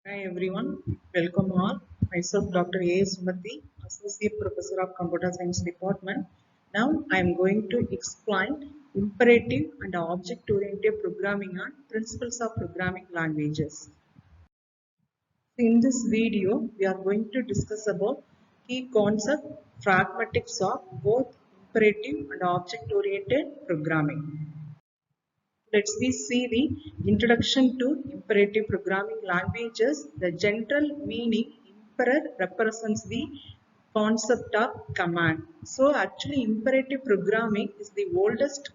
Hi everyone, welcome all. Myself Dr. A. Sumati, Associate Professor of Computer Science Department. Now I am going to explain imperative and object-oriented programming and principles of programming languages. In this video, we are going to discuss about key concept pragmatics of both imperative and object-oriented programming. Let's see the introduction to imperative programming languages. The general meaning imperative represents the concept of command. So actually imperative programming is the oldest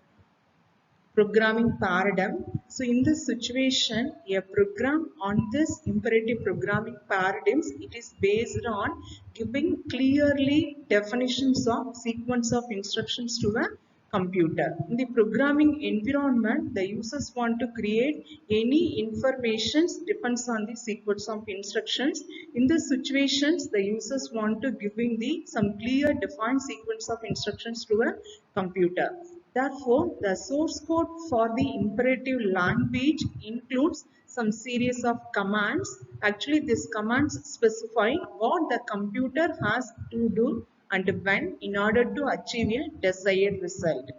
programming paradigm. So in this situation, a program on this imperative programming paradigms, it is based on giving clearly definitions of sequence of instructions to a computer. In the programming environment, the users want to create any informations depends on the sequence of instructions. In the situations, the users want to giving the some clear defined sequence of instructions to a computer. Therefore, the source code for the imperative language includes some series of commands. Actually, these commands specify what the computer has to do and when in order to achieve a desired result.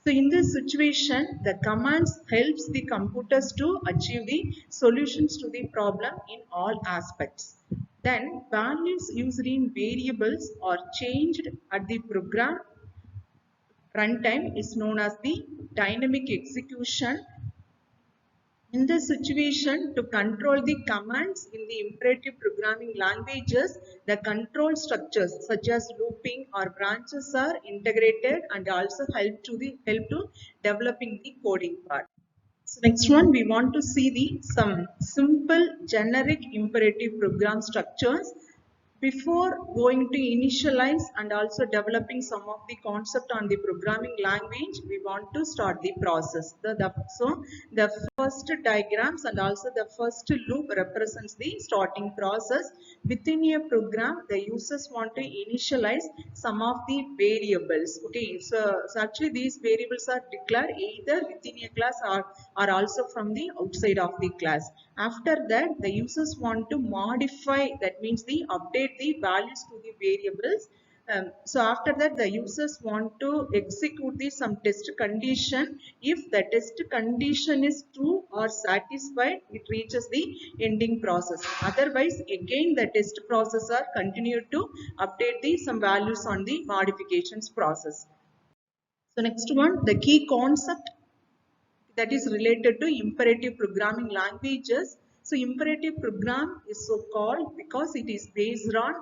So in this situation, the commands helps the computers to achieve the solutions to the problem in all aspects. Then values used in variables are changed at the program runtime is known as the dynamic execution. In this situation, to control the commands in the imperative programming languages, the control structures such as looping or branches are integrated and also help to developing the coding part. So next one, we want to see the some simple generic imperative program structures. Before going to initialize and also developing some of the concept on the programming language, we want to start the process. So the first diagrams and also the first loop represents the starting process. Within a program, the users want to initialize some of the variables. Okay, so actually these variables are declared either within a class or also from the outside of the class. After that, the users want to modify, that means the update the values to the variables. So after that, the users want to execute the some test condition. If the test condition is true or satisfied, it reaches the ending process. Otherwise, again the test processor continue to update the some values on the modifications process. So next one, the key concept that is related to imperative programming languages. So imperative program is so called because it is based on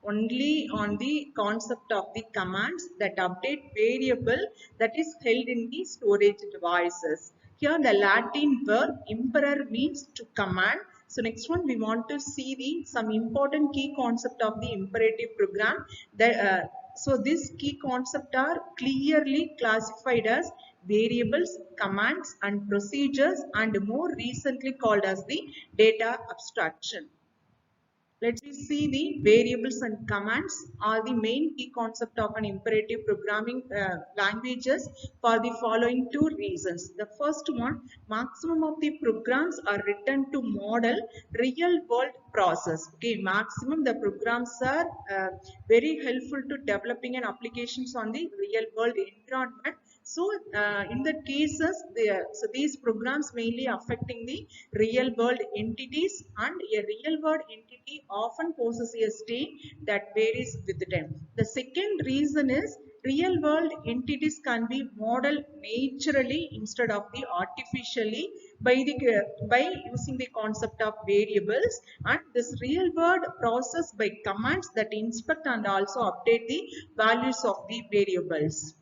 only on the concept of the commands that update variable that is held in the storage devices. Here the Latin verb imperare means to command. So next one, we want to see the some important key concept of the imperative program. So this key concept are clearly classified as variables, commands and procedures, and more recently called as the data abstraction. Let's see the variables and commands are the main key concept of an imperative programming languages for the following two reasons. The first one, maximum of the programs are written to model real world process. Okay, maximum the programs are very helpful to developing an applications on the real world environment. So in the cases, so these programs mainly affecting the real world entities, and a real world entity often poses a state that varies with time. The second reason is real world entities can be modeled naturally instead of the artificially by using the concept of variables, and this real world process by commands that inspect and also update the values of the variables.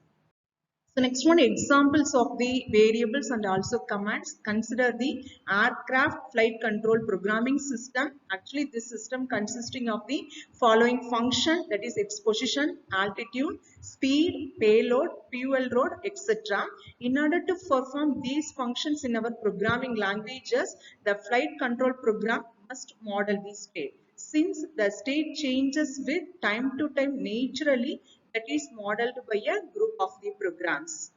So next one, examples of the variables and also commands. Consider the aircraft flight control programming system. Actually, this system consisting of the following function, that is exposition, altitude, speed, payload, fuel load, etc. In order to perform these functions in our programming languages, the flight control program must model the state. Since the state changes with time to time naturally, that is modeled by a group of the programs.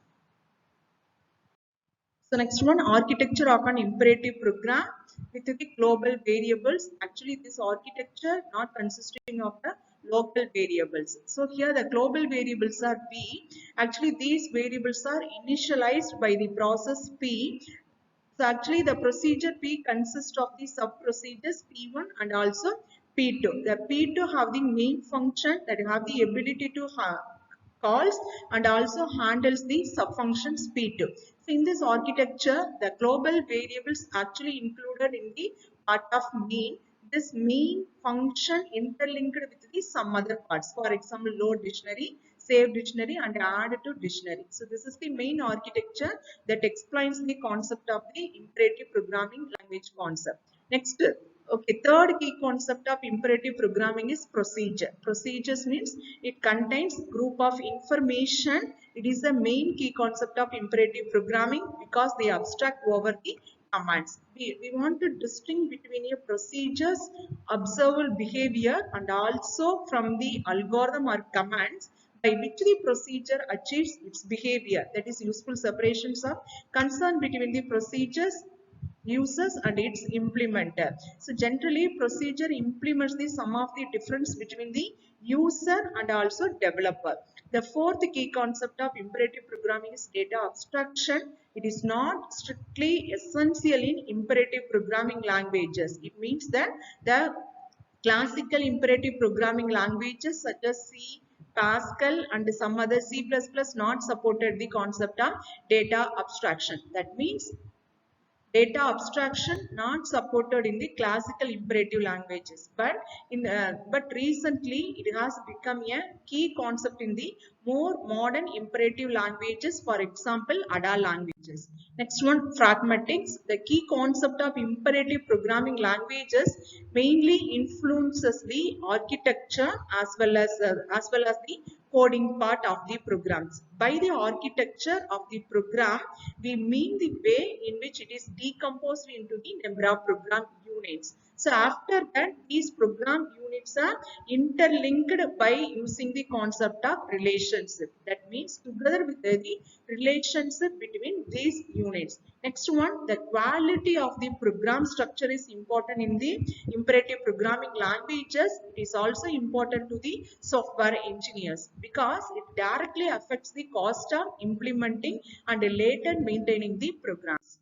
So next one, architecture of an imperative program. with the global variables. Actually, this architecture not consisting of the local variables. So here the global variables are P. Actually, these variables are initialized by the process P. So actually the procedure P consists of the sub procedures P1 and also P2. The P2 have the main function that have the ability to calls and also handles the subfunctions P2. So in this architecture, the global variables actually included in the part of main. This main function interlinked with the some other parts. For example, load dictionary, save dictionary and add to dictionary. So this is the main architecture that explains the concept of the imperative programming language concept. Next, okay, third key concept of imperative programming is procedure. Procedures means it contains group of information. It is the main key concept of imperative programming because they abstract over the commands. We want to distinguish between a procedures, observable behavior and also from the algorithm or commands by which the procedure achieves its behavior. That is useful separations of concern between the procedures, users and its implementer. So generally procedure implements the sum of the difference between the user and also developer. The fourth key concept of imperative programming is data abstraction. It is not strictly essential in imperative programming languages. It means that the classical imperative programming languages such as C, Pascal and some other C++ not supported the concept of data abstraction. That means data abstraction not supported in the classical imperative languages, but recently it has become a key concept in the more modern imperative languages, for example ada languages. Next one, pragmatics. The key concept of imperative programming languages mainly influences the architecture as well as the coding part of the programs. By the architecture of the program, we mean the way in which it is decomposed into the number of program units. So after that, these program units are interlinked by using the concept of relationship. That means together with the relationship between these units. Next one, the quality of the program structure is important in the imperative programming languages. It is also important to the software engineers because it directly affects the cost of implementing and later maintaining the programs.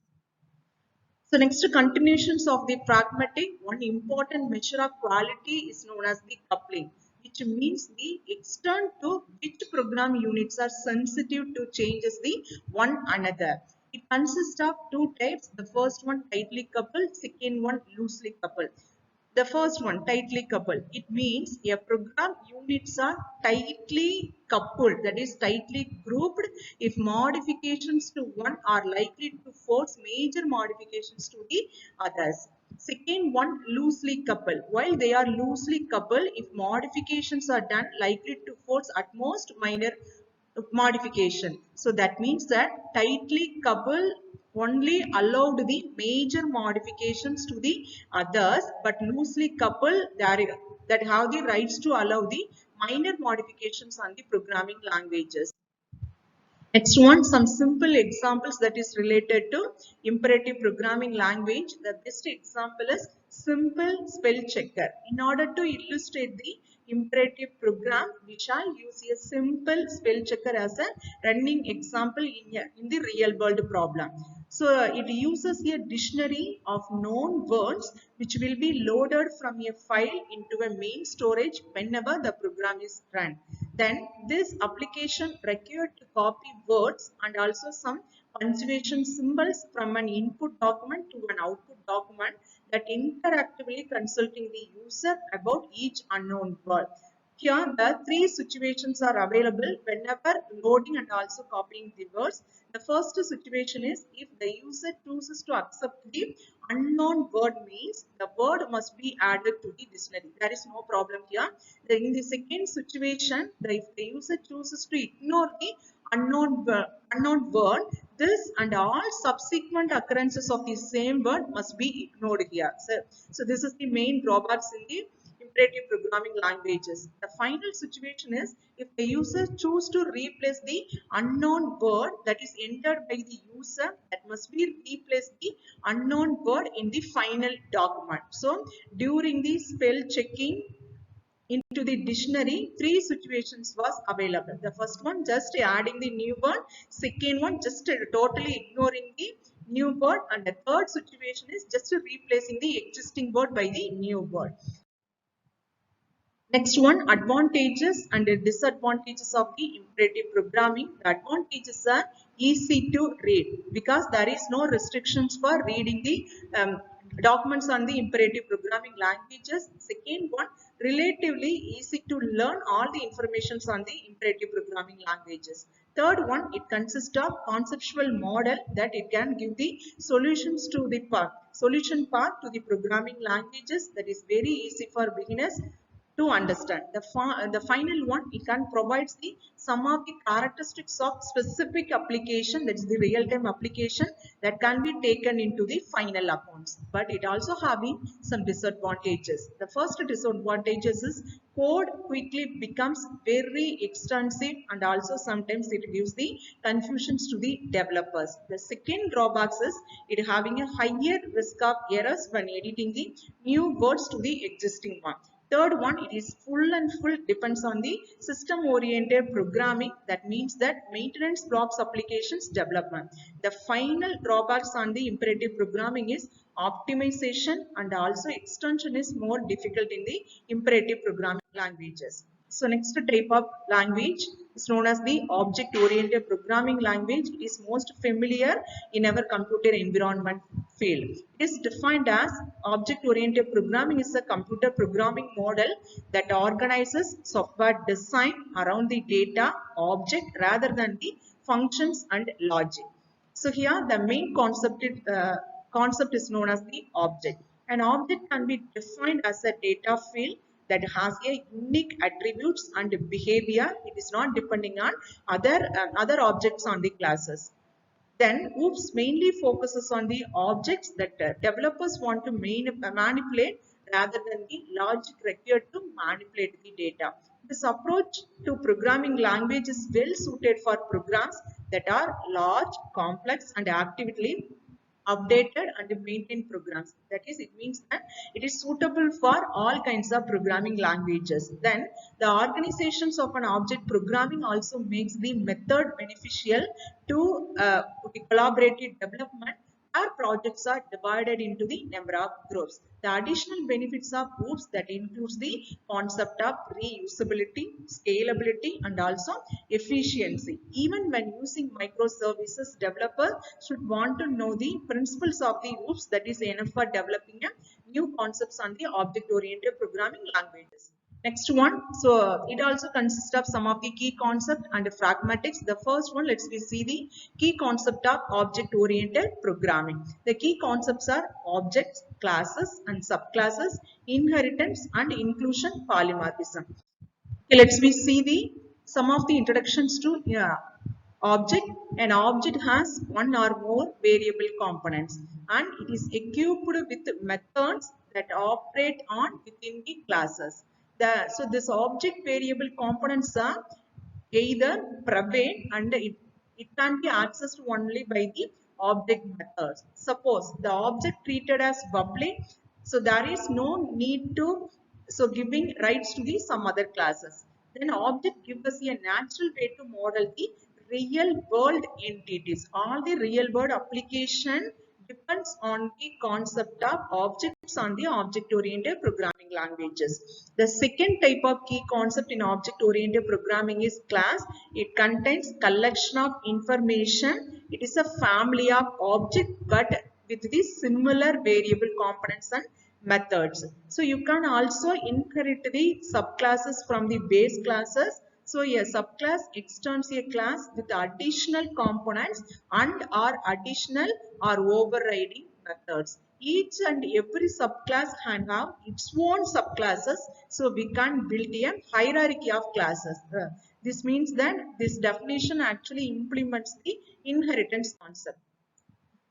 So next, continuations of the pragmatic, one important measure of quality is known as the coupling, which means the extent to which program units are sensitive to changes the one another. It consists of two types. The first one tightly coupled, second one loosely coupled. The first one, tightly coupled. It means a program units are tightly coupled, that is tightly grouped if modifications to one are likely to force major modifications to the others. Second one, loosely coupled. While they are loosely coupled, if modifications are done likely to force at most minor modification. So that means that tightly coupled only allowed the major modifications to the others, but loosely coupled that have the rights to allow the minor modifications on the programming languages. Next one, some simple examples that is related to imperative programming language. The best example is simple spell checker. In order to illustrate the imperative program, we shall use a simple spell checker as a running example in the real world problem. So it uses a dictionary of known words which will be loaded from a file into a main storage whenever the program is run. Then this application required to copy words and also some punctuation symbols from an input document to an output document that interactively consulting the user about each unknown word. Here the three situations are available whenever loading and also copying the words. The first situation is if the user chooses to accept the unknown word means the word must be added to the dictionary. There is no problem here. In the second situation, if the user chooses to ignore the unknown word, this and all subsequent occurrences of the same word must be ignored here. So this is the main drawbacks in the imperative programming languages. The final situation is if the user choose to replace the unknown word that is entered by the user, that must be replace the unknown word in the final document. So during the spell checking into the dictionary, three situations was available. The first one just adding the new word, second one just totally ignoring the new word, and the third situation is just replacing the existing word by the new word. Next one, advantages and disadvantages of the imperative programming. The advantages are easy to read because there is no restrictions for reading the documents on the imperative programming languages. Second one, relatively easy to learn all the informations on the imperative programming languages. Third one, it consists of conceptual model that it can give the solutions to the solution part to the programming languages, that is very easy for beginners to understand. The final one, it can provide the some of the characteristics of specific application, that is the real-time application that can be taken into the final accounts. But it also having some disadvantages. The first disadvantages is code quickly becomes very extensive and also sometimes it gives the confusions to the developers. The second drawbacks is it having a higher risk of errors when editing the new words to the existing one. Third one, it is full and full depends on the system oriented programming. That means that maintenance blocks applications development. The final drawbacks on the imperative programming is optimization and also extension is more difficult in the imperative programming languages. So next type of language is known as the object-oriented programming language. It is most familiar in our computer environment field. It is defined as object-oriented programming is a computer programming model that organizes software design around the data object rather than the functions and logic. So here the main concept is known as the object. An object can be defined as a data field that has a unique attributes and behavior. It is not depending on other objects on the classes. Then OOPS mainly focuses on the objects that developers want to manipulate rather than the logic required to manipulate the data. This approach to programming language is well suited for programs that are large, complex and actively updated and maintained programs. That is, it means that it is suitable for all kinds of programming languages. Then the organizations of an object programming also makes the method beneficial to the collaborative development. Our projects are divided into the number of groups. The additional benefits of OOPS that includes the concept of reusability, scalability and also efficiency. Even when using microservices, developers should want to know the principles of the OOPS, that is enough for developing new concepts on the object-oriented programming languages. Next one, so it also consists of some of the key concept and pragmatics. The first one, let's see the key concept of object-oriented programming. The key concepts are objects, classes and subclasses, inheritance and inclusion polymorphism. Okay, let's see the some of the introductions to object. An object has one or more variable components and it is equipped with methods that operate on within the classes. So this object variable components are either private and it can be accessed only by the object methods. Suppose the object treated as public, so there is no need to giving rights to the some other classes. Then object gives us a natural way to model the real world entities. All the real world application depends on the concept of objects on the object-oriented programming languages. The second type of key concept in object-oriented programming is class. It contains collection of information. It is a family of objects but with the similar variable components and methods. So you can also inherit the subclasses from the base classes. So a subclass extends a class with additional components and or additional or overriding methods. Each and every subclass can have its own subclasses. So we can build a hierarchy of classes. This means that this definition actually implements the inheritance concept.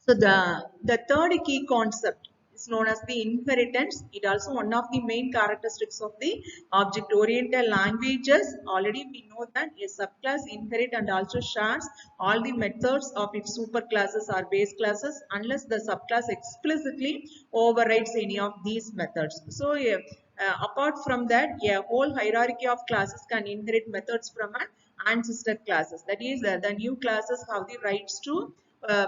So the third key concept is It's known as the inheritance. It also one of the main characteristics of the object-oriented languages. Already we know that a subclass inherit and also shares all the methods of its superclasses or base classes unless the subclass explicitly overrides any of these methods. So apart from that, a whole hierarchy of classes can inherit methods from an ancestor classes. That is, the new classes have the rights to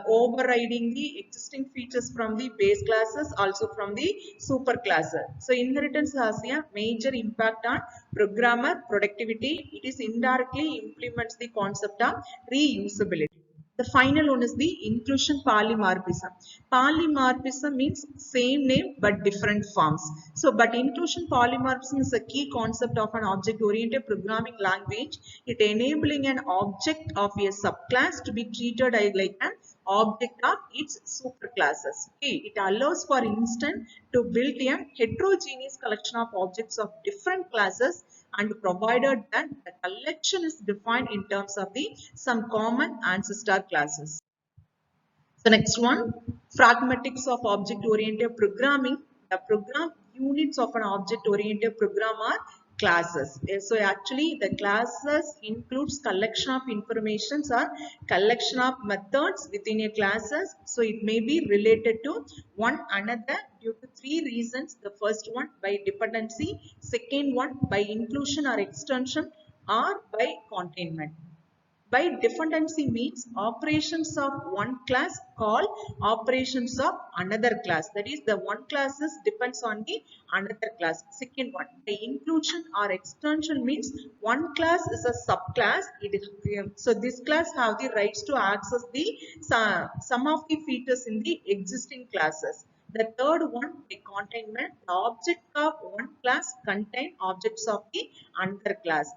overriding the existing features from the base classes, also from the super classes. So inheritance has a major impact on programmer productivity. It is indirectly implements the concept of reusability. The final one is the inclusion polymorphism. Polymorphism means same name but different forms. So, but inclusion polymorphism is a key concept of an object-oriented programming language. It enabling an object of a subclass to be treated as like an object of its superclasses. Okay. It allows, for instance, to build a heterogeneous collection of objects of different classes, and provided that the collection is defined in terms of the some common ancestor classes. The next one, pragmatics of object-oriented programming. The program units of an object-oriented program are classes. So actually the classes includes collection of informations or collection of methods within a classes. So it may be related to one another due to three reasons. The first one by dependency, second one by inclusion or extension, or by containment. By dependency means operations of one class call operations of another class. That is, the one class depends on the another class. Second one, by inclusion or extension means one class is a subclass. So this class have the rights to access the some of the features in the existing classes. The third one, by containment, the object of one class contain objects of the another class.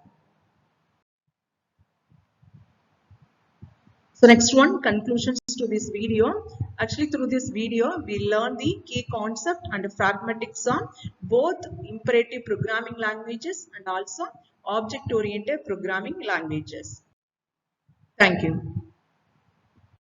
So next one, conclusions to this video. Actually through this video, we learn the key concept and pragmatics on both imperative programming languages and also object-oriented programming languages. Thank you.